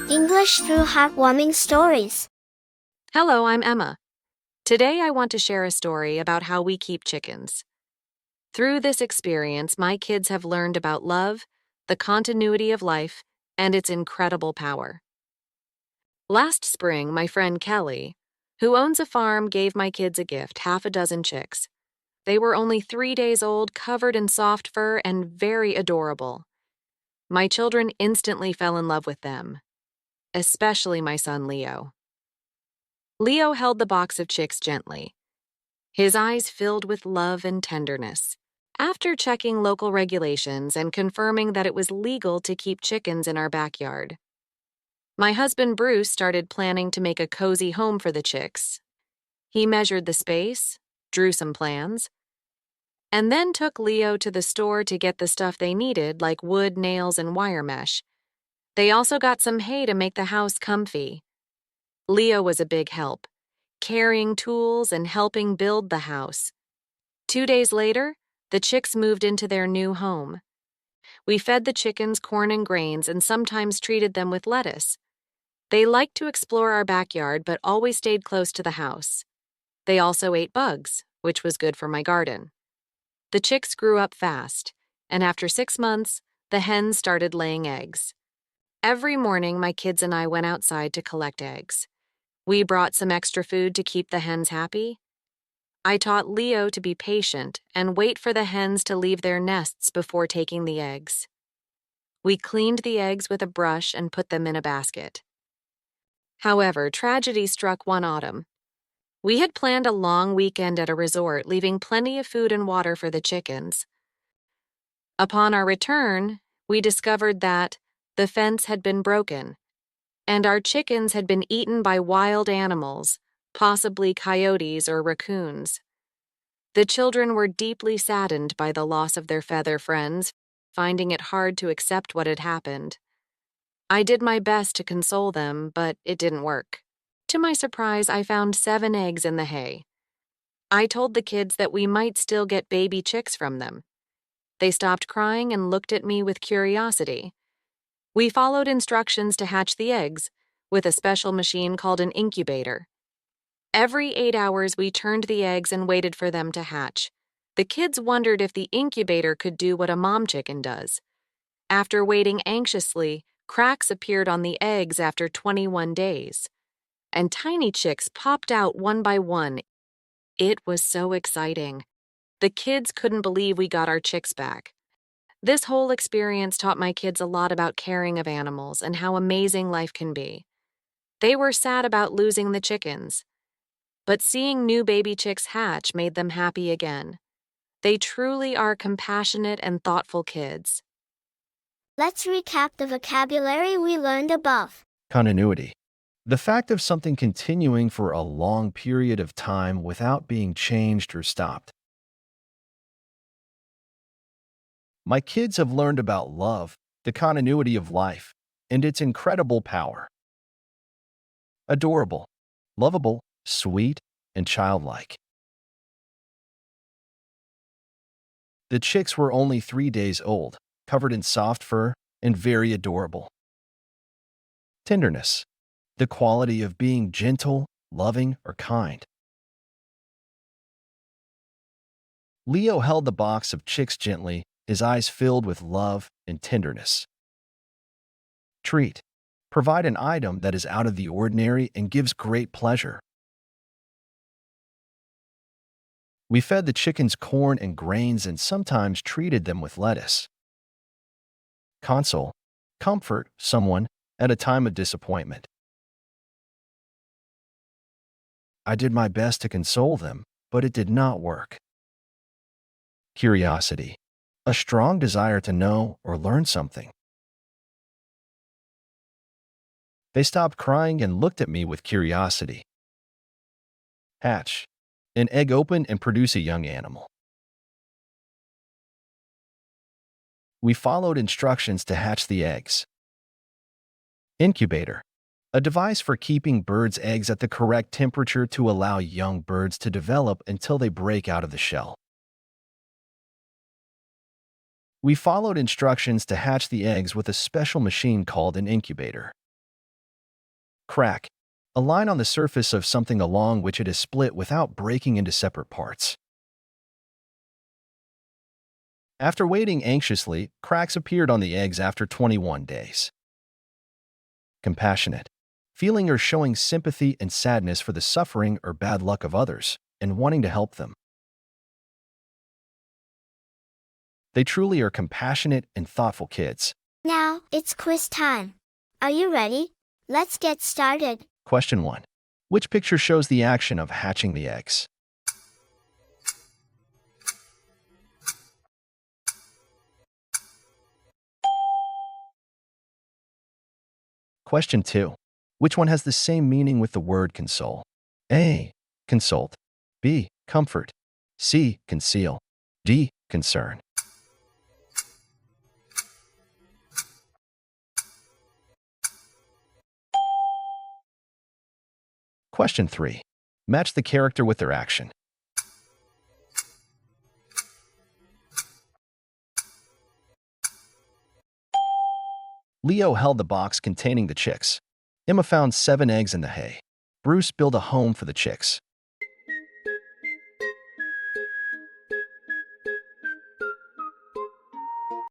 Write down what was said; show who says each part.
Speaker 1: English through heartwarming stories.
Speaker 2: Hello, I'm Emma. Today I want to share a story about how we keep chickens. Through this experience, my kids have learned about love, the continuity of life, and its incredible power. Last spring, my friend Kelly, who owns a farm, gave my kids a gift, half a dozen chicks. They were only 3 days old, covered in soft fur, and very adorable. My children instantly fell in love with them, especially my son Leo. Leo held the box of chicks gently, his eyes filled with love and tenderness. After checking local regulations and confirming that it was legal to keep chickens in our backyard, my husband Bruce started planning to make a cozy home for the chicks. He measured the space, drew some plans, and then took Leo to the store to get the stuff they needed, like wood, nails, and wire mesh. They also got some hay to make the house comfy. Leo was a big help, carrying tools and helping build the house. 2 days later, the chicks moved into their new home. We fed the chickens corn and grains and sometimes treated them with lettuce. They liked to explore our backyard but always stayed close to the house. They also ate bugs, which was good for my garden. The chicks grew up fast, and after 6 months, the hens started laying eggs. Every morning, my kids and I went outside to collect eggs. We brought some extra food to keep the hens happy. I taught Leo to be patient and wait for the hens to leave their nests before taking the eggs. We cleaned the eggs with a brush and put them in a basket. However, tragedy struck one autumn. We had planned a long weekend at a resort, leaving plenty of food and water for the chickens. Upon our return, we discovered that the fence had been broken, and our chickens had been eaten by wild animals, possibly coyotes or raccoons. The children were deeply saddened by the loss of their feather friends, finding it hard to accept what had happened. I did my best to console them, but it didn't work. To my surprise, I found 7 eggs in the hay. I told the kids that we might still get baby chicks from them. They stopped crying and looked at me with curiosity. We followed instructions to hatch the eggs with a special machine called an incubator. Every 8 hours, we turned the eggs and waited for them to hatch. The kids wondered if the incubator could do what a mom chicken does. After waiting anxiously, cracks appeared on the eggs after 21 days, and tiny chicks popped out one by one. It was so exciting. The kids couldn't believe we got our chicks back. This whole experience taught my kids a lot about caring of animals and how amazing life can be. They were sad about losing the chickens, but seeing new baby chicks hatch made them happy again. They truly are compassionate and thoughtful kids.
Speaker 1: Let's recap the vocabulary we learned above.
Speaker 3: Continuity. The fact of something continuing for a long period of time without being changed or stopped. My kids have learned about love, the continuity of life, and its incredible power. Adorable, lovable, sweet, and childlike. The chicks were only 3 days old, covered in soft fur, and very adorable. Tenderness. The quality of being gentle, loving, or kind. Leo held the box of chicks gently, his eyes filled with love and tenderness. Treat. Provide an item that is out of the ordinary and gives great pleasure. We fed the chickens corn and grains and sometimes treated them with lettuce. Console. Comfort someone at a time of disappointment. I did my best to console them, but it did not work. Curiosity. A strong desire to know or learn something. They stopped crying and looked at me with curiosity. Hatch. An egg open and produce a young animal. We followed instructions to hatch the eggs. Incubator. A device for keeping birds' eggs at the correct temperature to allow young birds to develop until they break out of the shell. We followed instructions to hatch the eggs with a special machine called an incubator. Crack. A line on the surface of something along which it is split without breaking into separate parts. After waiting anxiously, cracks appeared on the eggs after 21 days. Compassionate. Feeling or showing sympathy and sadness for the suffering or bad luck of others, and wanting to help them. They truly are compassionate and thoughtful kids.
Speaker 1: Now, it's quiz time. Are you ready? Let's get started.
Speaker 3: Question 1. Which picture shows the action of hatching the eggs? Question 2. Which one has the same meaning with the word console? A. Consult. B. Comfort. C. Conceal. D. Concern. Question 3. Match the character with their action. Leo held the box containing the chicks. Emma found 7 eggs in the hay. Bruce built a home for the chicks.